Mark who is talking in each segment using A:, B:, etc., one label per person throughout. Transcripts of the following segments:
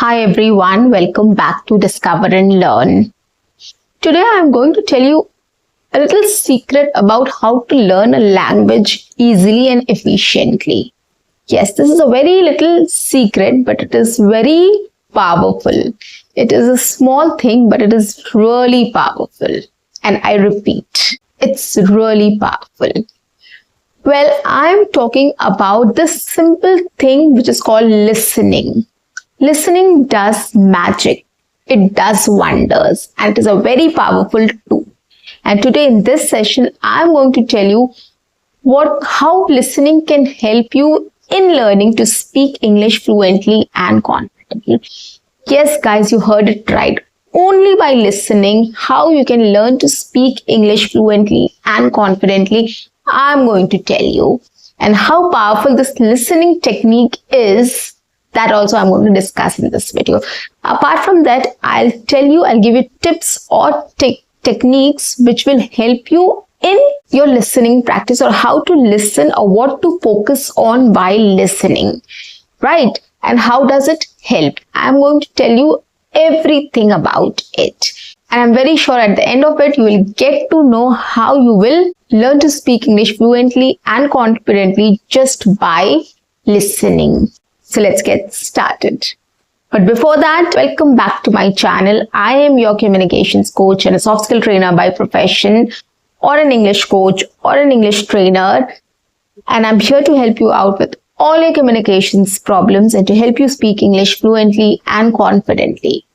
A: Hi everyone, welcome back to Discover and Learn. Today I am going to tell you a little secret about how to learn a language easily and efficiently. Yes, this is a very little secret, but it is very powerful. It is a small thing, but it is really powerful. And I repeat, it's really powerful. Well, I'm talking about this simple thing which is called listening. Listening does magic. It does wonders, and it is a very powerful tool. And today in this session, I'm going to tell you how listening can help you in learning to speak English fluently and confidently. Yes, guys, you heard it right. Only by listening, how you can learn to speak English fluently and confidently, I'm going to tell you. And how powerful this listening technique is, that also I'm going to discuss in this video. Apart from that, I'll give you tips or techniques which will help you in your listening practice, or how to listen or what to focus on while listening, right? And how does it help? I'm going to tell you everything about it. And I'm very sure at the end of it, you will get to know how you will learn to speak English fluently and confidently just by listening. So let's get started. But before that, welcome back to my channel. I am your communications coach and a soft skill trainer by profession, or an English coach or an English trainer. And I'm here to help you out with all your communications problems and to help you speak English fluently and confidently.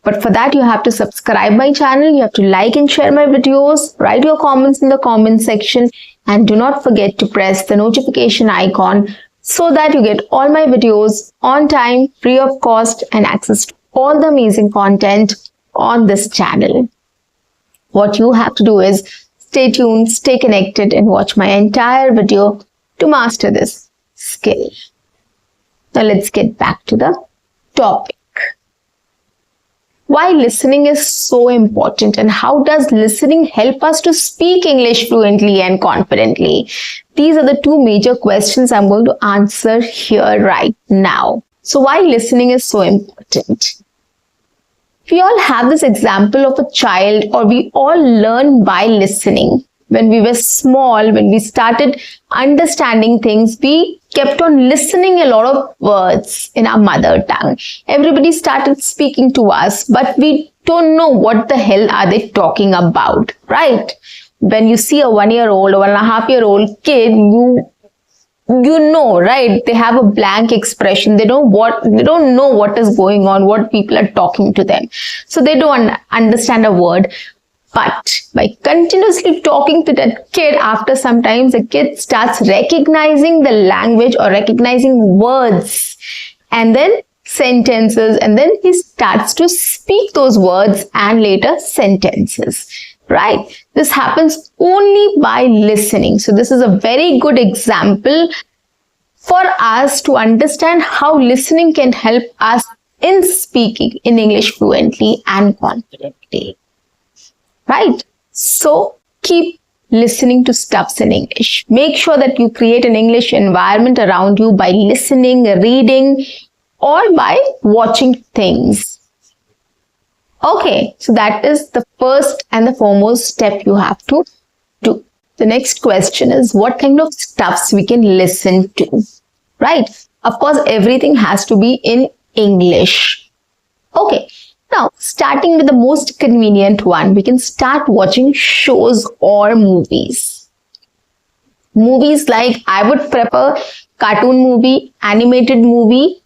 A: But for that, you have to subscribe my channel. You have to like and share my videos. Write your comments in the comment section. And do not forget to press the notification icon so that you get all my videos on time, free of cost, and access to all the amazing content on this channel. What you have to do is stay tuned, stay connected, and watch my entire video to master this skill. Now let's get back to the topic. Why listening is so important, and how does listening help us to speak English fluently and confidently? These are the two major questions I'm going to answer here right now. So why listening is so important? We all have this example of a child, or we all learn by listening. When we were small, when we started understanding things, we kept on listening a lot of words in our mother tongue. Everybody started speaking to us, but we don't know what the hell are they talking about, right? When you see a 1-year-old or 1.5-year-old kid, you know, right? They have a blank expression. They don't know what is going on, what people are talking to them. So they don't understand a word. But by continuously talking to that kid, after some time, the kid starts recognizing the language or recognizing words and then sentences, and then he starts to speak those words and later sentences, right? This happens only by listening. So this is a very good example for us to understand how listening can help us in speaking in English fluently and confidently. Right? So keep listening to stuffs in English. Make sure that you create an English environment around you by listening, reading, or by watching things. Okay, so that is the first and the foremost step you have to do. The next question is, what kind of stuffs we can listen to? Right? Of course, everything has to be in English. Okay. Now, starting with the most convenient one, we can start watching shows or movies. Movies like, I would prefer cartoon movie, animated movie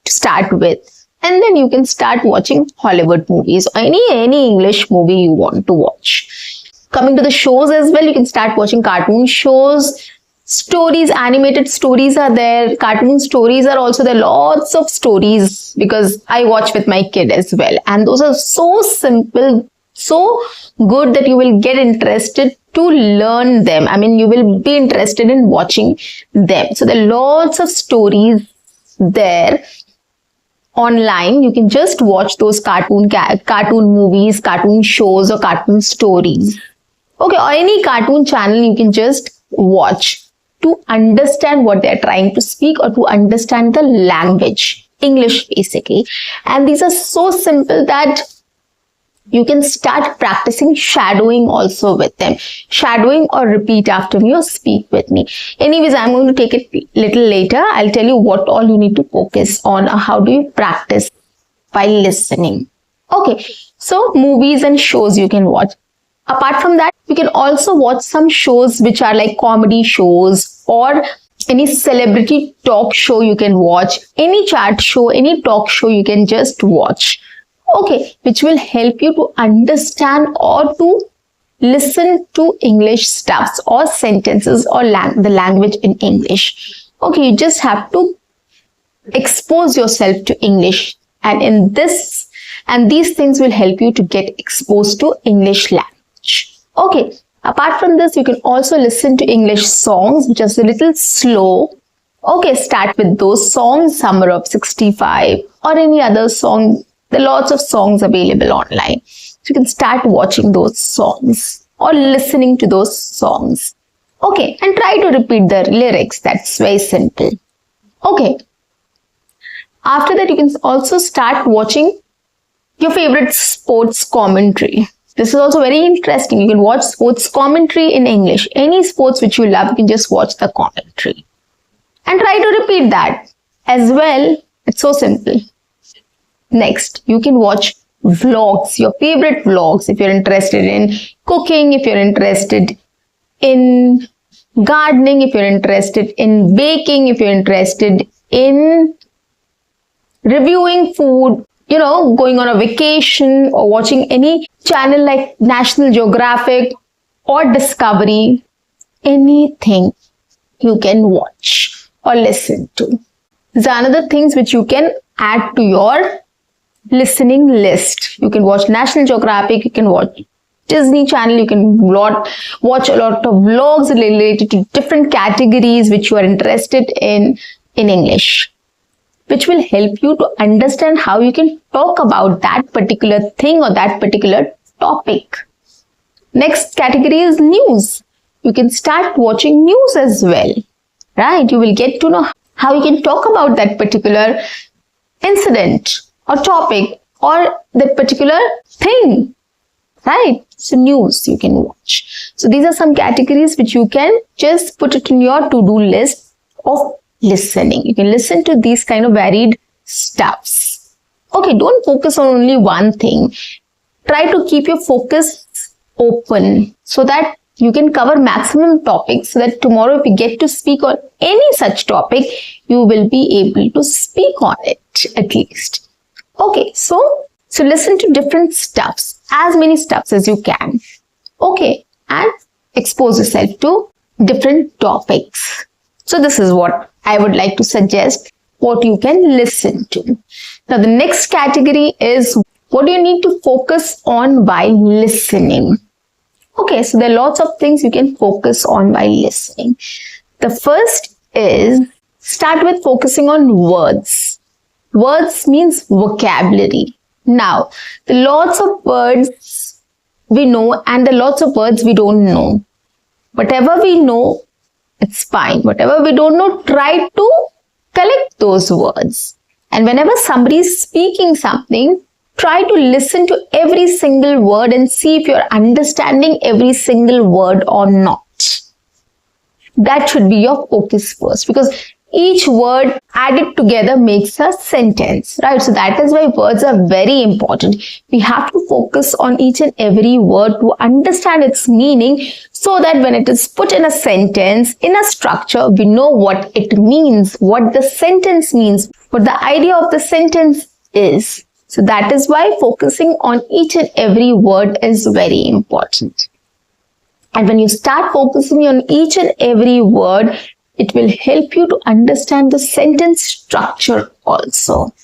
A: to start with. And then you can start watching Hollywood movies or any English movie you want to watch. Coming to the shows as well, you can start watching cartoon shows. Stories, animated stories are there. Cartoon stories are also there. Lots of stories, because I watch with my kid as well. And those are so simple, so good that you will get interested to learn them. I mean, you will be interested in watching them. So there are lots of stories there online. You can just watch those cartoon movies, cartoon shows, or cartoon stories. Okay, or any cartoon channel you can just watch to understand what they're trying to speak or to understand the language. English basically. And these are so simple that you can start practicing shadowing also with them. Shadowing or repeat after me or speak with me. Anyways, I'm going to take it little later. I'll tell you what all you need to focus on or how do you practice by listening. Okay, so movies and shows you can watch. Apart from that, you can also watch some shows which are like comedy shows or any celebrity talk show you can watch. Any chat show, any talk show you can just watch. Okay, which will help you to understand or to listen to English stuffs or sentences or the language in English. Okay, you just have to expose yourself to English, and these things will help you to get exposed to English language. Okay, apart from this, you can also listen to English songs, which is a little slow. Okay, start with those songs, Summer of 65 or any other song. There are lots of songs available online. So you can start watching those songs or listening to those songs. Okay, and try to repeat the lyrics. That's very simple. Okay. After that, you can also start watching your favorite sports commentary. This is also very interesting. You can watch sports commentary in English. Any sports which you love, you can just watch the commentary. And try to repeat that as well. It's so simple. Next, you can watch vlogs, your favorite vlogs, if you're interested in cooking, if you're interested in gardening, if you're interested in baking, if you're interested in reviewing food, going on a vacation or watching any channel like National Geographic or Discovery, anything you can watch or listen to. These are another things which you can add to your listening list. You can watch National Geographic, you can watch Disney Channel, you can watch a lot of vlogs related to different categories which you are interested in English, which will help you to understand how you can talk about that particular thing or that particular topic. Next category is news. You can start watching news as well, right? You will get to know how you can talk about that particular incident or topic or that particular thing, right? So news you can watch. So these are some categories which you can just put it in your to-do list of listening. You can listen to these kind of varied stuffs. Okay, don't focus on only one thing. Try to keep your focus open so that you can cover maximum topics, so that tomorrow if you get to speak on any such topic, you will be able to speak on it at least. Okay, so listen to different stuffs, as many stuffs as you can. Okay, and expose yourself to different topics. So this is what I would like to suggest, what you can listen to. Now the next category is what do you need to focus on while listening. Okay, so there are lots of things you can focus on while listening. The first is start with focusing on words. Words means vocabulary. Now, there are lots of words we know and there are lots of words we don't know. Whatever we know, it's fine. Whatever we don't know, try to collect those words. And whenever somebody is speaking something, try to listen to every single word and see if you're understanding every single word or not. That should be your focus first, because each word added together makes a sentence, right? So that is why words are very important. We have to focus on each and every word to understand its meaning, so that when it is put in a sentence, in a structure, we know what it means, what the sentence means, what the idea of the sentence is. So that is why focusing on each and every word is very important. And when you start focusing on each and every word, it will help you to understand the sentence structure also,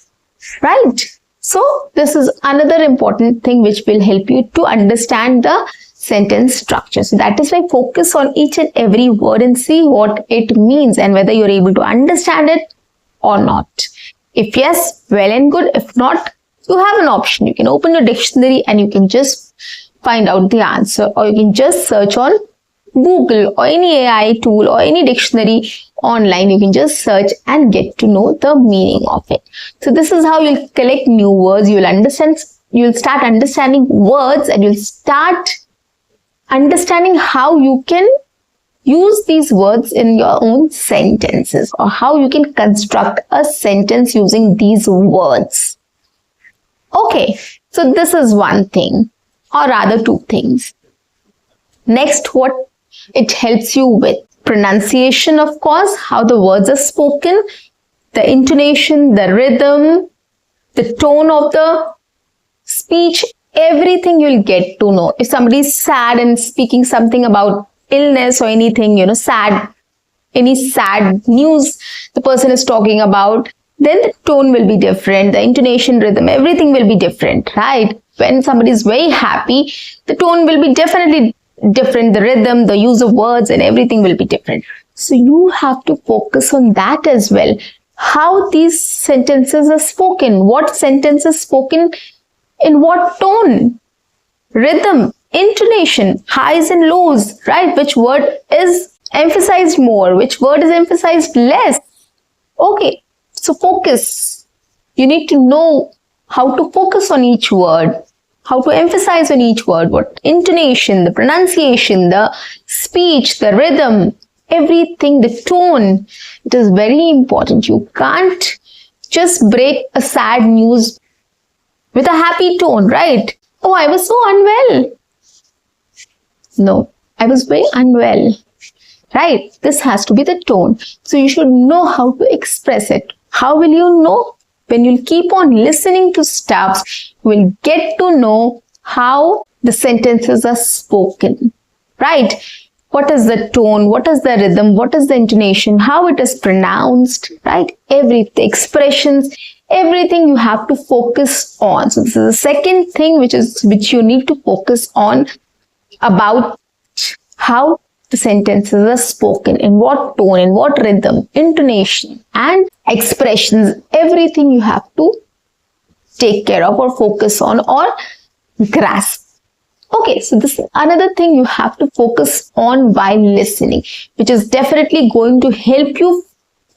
A: right? So this is another important thing which will help you to understand the sentence structure. So that is why focus on each and every word and see what it means and whether you're able to understand it or not. If yes, well and good. If not, you have an option. You can open your dictionary and you can just find out the answer, or you can just search on Google or any AI tool or any dictionary online. You can just search and get to know the meaning of it. So this is how you'll collect new words. You'll start understanding words, and you'll start understanding how you can use these words in your own sentences, or how you can construct a sentence using these words. Okay, so this is one thing, or rather two things. Next, what it helps you with: pronunciation, of course, how the words are spoken, the intonation, the rhythm, the tone of the speech, everything you'll get to know. If somebody's sad and speaking something about illness or anything, any sad news the person is talking about, then the tone will be different, the intonation, rhythm, everything will be different, right? When somebody is very happy, the tone will be definitely different, the rhythm, the use of words, and everything will be different. So you have to focus on that as well. How these sentences are spoken, what sentence is spoken in what tone, rhythm, intonation, highs and lows, right? Which word is emphasized more, which word is emphasized less. Okay, so focus. You need to know how to focus on each word, how to emphasize on each word, what intonation, the pronunciation, the speech, the rhythm, everything, the tone. It is very important. You can't just break a sad news with a happy tone, right? Oh, I was so unwell. No, I was very unwell, right? This has to be the tone. So you should know how to express it. How will you know? When you'll keep on listening to stuff, you will get to know how the sentences are spoken, right? What is the tone? What is the rhythm? What is the intonation? How it is pronounced, right? The expressions, everything you have to focus on. So this is the second thing which you need to focus on, about how the sentences are spoken, in what tone, in what rhythm, intonation, and expressions. Everything you have to take care of, or focus on, or grasp. Okay, so this is another thing you have to focus on while listening, which is definitely going to help you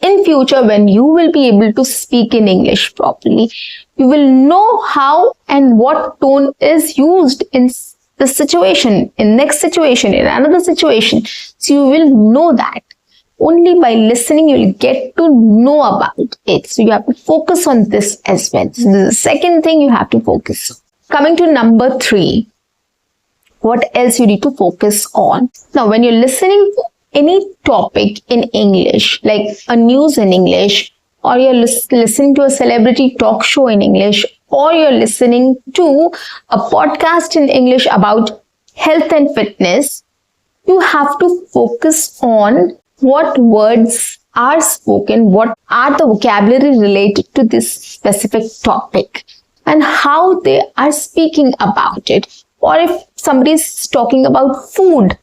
A: in future when you will be able to speak in English properly. You will know how and what tone is used in the situation, in next situation, in another situation. So you will know that. Only by listening you will get to know about it. So you have to focus on this as well. So this is the second thing you have to focus on. Coming to number 3. What else you need to focus on? Now, when you're listening to any topic in English, like a news in English, or you're listening to a celebrity talk show in English, or you're listening to a podcast in English about health and fitness, you have to focus on what words are spoken, what are the vocabulary related to this specific topic, and how they are speaking about it. Or if somebody is talking about food,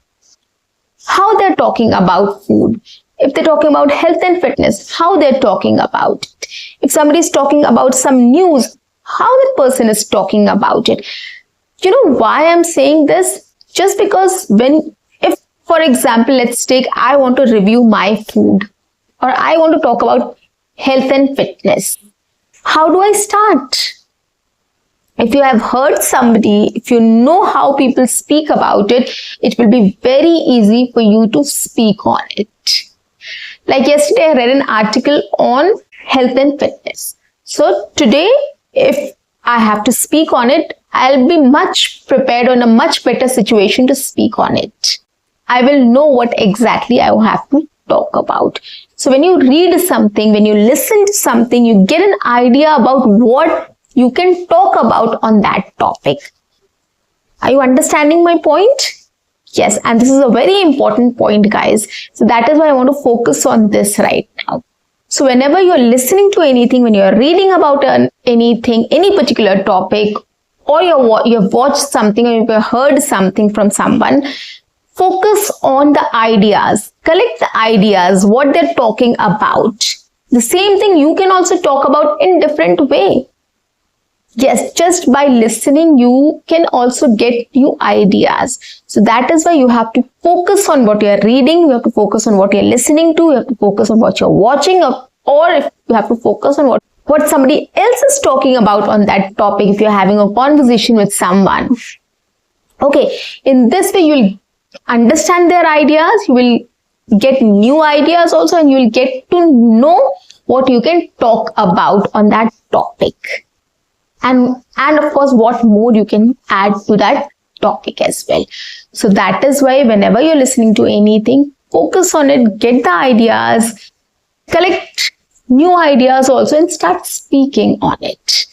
A: how they're talking about food. If they're talking about health and fitness, how they're talking about it. If somebody is talking about some news, how that person is talking about it. You know why I'm saying this? Just because if, for example, let's take, I want to review my food, or I want to talk about health and fitness. How do I start? If you have heard somebody, if you know how people speak about it, it will be very easy for you to speak on it. Like yesterday, I read an article on health and fitness. So today, if I have to speak on it, I'll be much prepared, or in a much better situation to speak on it. I will know what exactly I will have to talk about. So when you read something, when you listen to something, you get an idea about what you can talk about on that topic. Are you understanding my point? Yes, and this is a very important point, guys. So that is why I want to focus on this right now. So whenever you're listening to anything, when you're reading about anything, any particular topic, or you've watched something, or you've heard something from someone, focus on the ideas. Collect the ideas, what they're talking about. The same thing you can also talk about in different way. Yes, just by listening, you can also get new ideas. So that is why you have to focus on what you're reading, you have to focus on what you're listening to, you have to focus on what you're watching, or if you have to focus on what somebody else is talking about on that topic if you're having a conversation with someone. Okay, in this way you'll understand their ideas, you will get new ideas also, and you will get to know what you can talk about on that topic. And of course, what more you can add to that topic as well. So that is why whenever you're listening to anything, focus on it, get the ideas, collect new ideas also, and start speaking on it.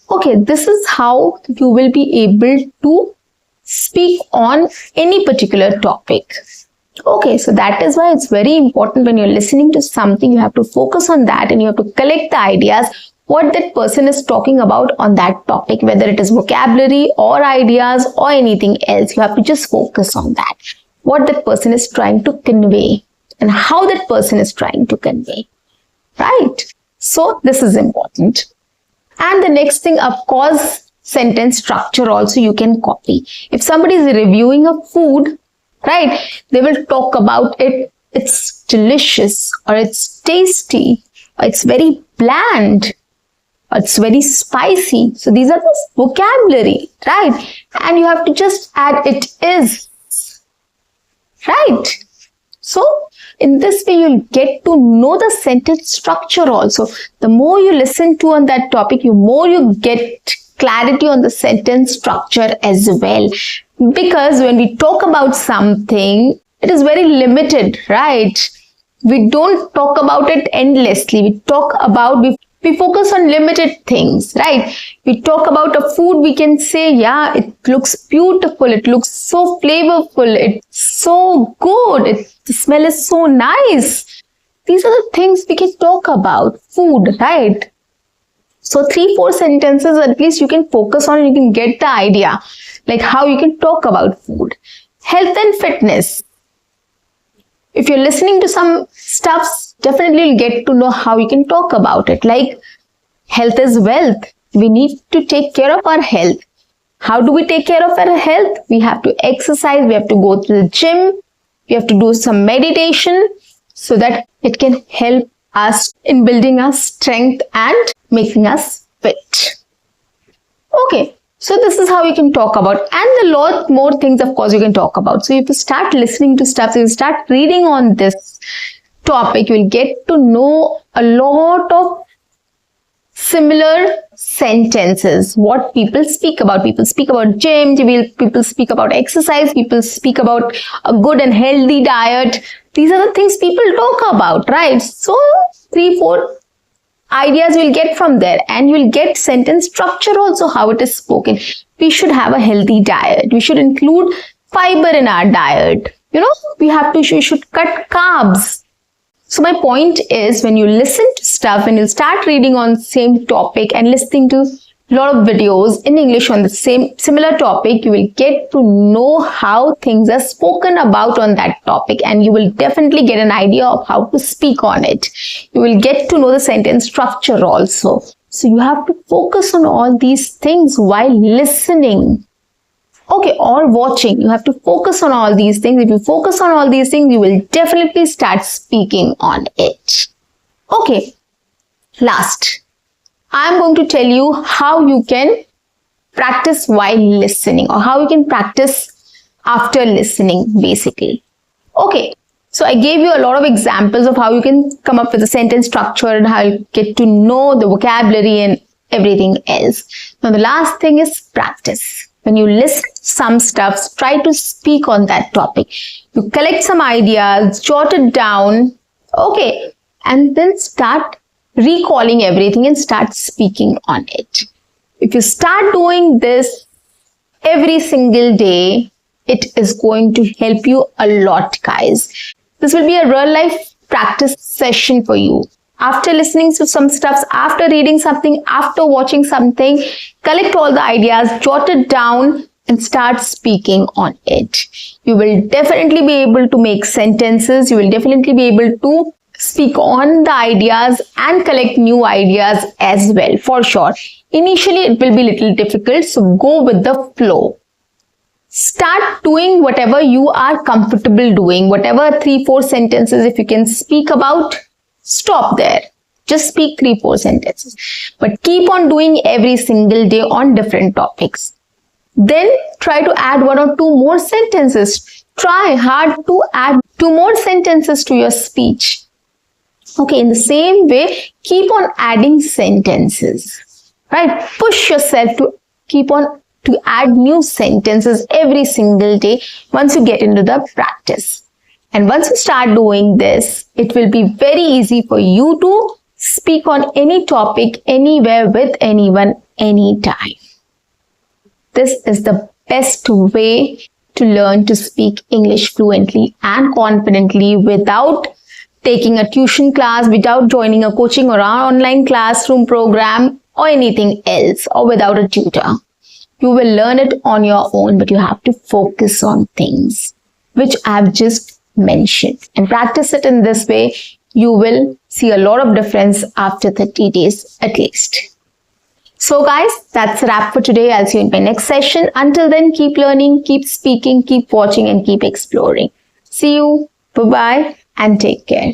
A: Okay, this is how you will be able to speak on any particular topic. Okay, so that is why it's very important when you're listening to something, you have to focus on that and you have to collect the ideas, what that person is talking about on that topic, whether it is vocabulary or ideas or anything else. You have to just focus on that, what that person is trying to convey and how that person is trying to convey, right? So this is important. And the next thing, of course, sentence structure also you can copy. If somebody is reviewing a food, right, they will talk about it, it's delicious, or it's tasty, or it's very bland, or it's very spicy. So these are the vocabulary, right? And you have to just add it is, right? So in this way, you'll get to know the sentence structure also. The more you listen to on that topic, the more you get clarity on the sentence structure as well. Because when we talk about something, it is very limited, right? We don't talk about it endlessly. We focus on limited things, right? We talk about a food, we can say, yeah, it looks beautiful, it looks so flavorful, it's so good, the smell is so nice. These are the things we can talk about, food, right? So 3-4 sentences at least you can focus on and you can get the idea, like how you can talk about food. Health and fitness. If you're listening to some stuffs, definitely you'll get to know how you can talk about it. Like health is wealth. We need to take care of our health. How do we take care of our health? We have to exercise, we have to go to the gym, we have to do some meditation so that it can help us in building our strength and making us fit. Okay. So this is how you can talk about, and a lot more things, of course, you can talk about. So you have to start listening to stuff. So you start reading on this topic. You will get to know a lot of similar sentences, what people speak about. People speak about gym, people speak about exercise, people speak about a good and healthy diet. These are the things people talk about, right? So 3-4 ideas you'll get from there, and you'll get sentence structure also, how it is spoken. We should have a healthy diet. We should include fiber in our diet. We should cut carbs. So my point is, when you listen to stuff and you'll start reading on same topic and listening to a lot of videos in English on the similar topic, you will get to know how things are spoken about on that topic, and you will definitely get an idea of how to speak on it. You will get to know the sentence structure also. So you have to focus on all these things while listening. Okay, or watching. You have to focus on all these things. If you focus on all these things, you will definitely start speaking on it. Okay, last. I'm going to tell you how you can practice while listening, or how you can practice after listening, basically. Okay, so I gave you a lot of examples of how you can come up with a sentence structure and how you get to know the vocabulary and everything else. Now, the last thing is practice. When you listen to some stuff, try to speak on that topic. You collect some ideas, jot it down, okay, and then start recalling everything and start speaking on it. If you start doing this every single day, it is going to help you a lot, guys. This will be a real life practice session for you. After listening to some stuff, after reading something, after watching something, collect all the ideas, jot it down and start speaking on it. You will definitely be able to make sentences. You will definitely be able to speak on the ideas and collect new ideas as well, for sure. Initially, it will be a little difficult, so go with the flow. Start doing whatever you are comfortable doing, whatever 3-4 sentences if you can speak about, stop there. Just speak 3-4 sentences. But keep on doing every single day on different topics. Then try to add 1 or 2 more sentences. Try hard to add 2 more sentences to your speech. Okay, in the same way, keep on adding sentences. Right? Push yourself to keep on to add new sentences every single day once you get into the practice. And once you start doing this, it will be very easy for you to speak on any topic, anywhere, with anyone, anytime. This is the best way to learn to speak English fluently and confidently without taking a tuition class, without joining a coaching or an online classroom program or anything else, or without a tutor. You will learn it on your own, but you have to focus on things which I have just mentioned and practice it in this way. You will see a lot of difference after 30 days at least. So guys, that's a wrap for today. I'll see you in my next session. Until then, keep learning, keep speaking, keep watching, and keep exploring. See you. Bye-bye and take care.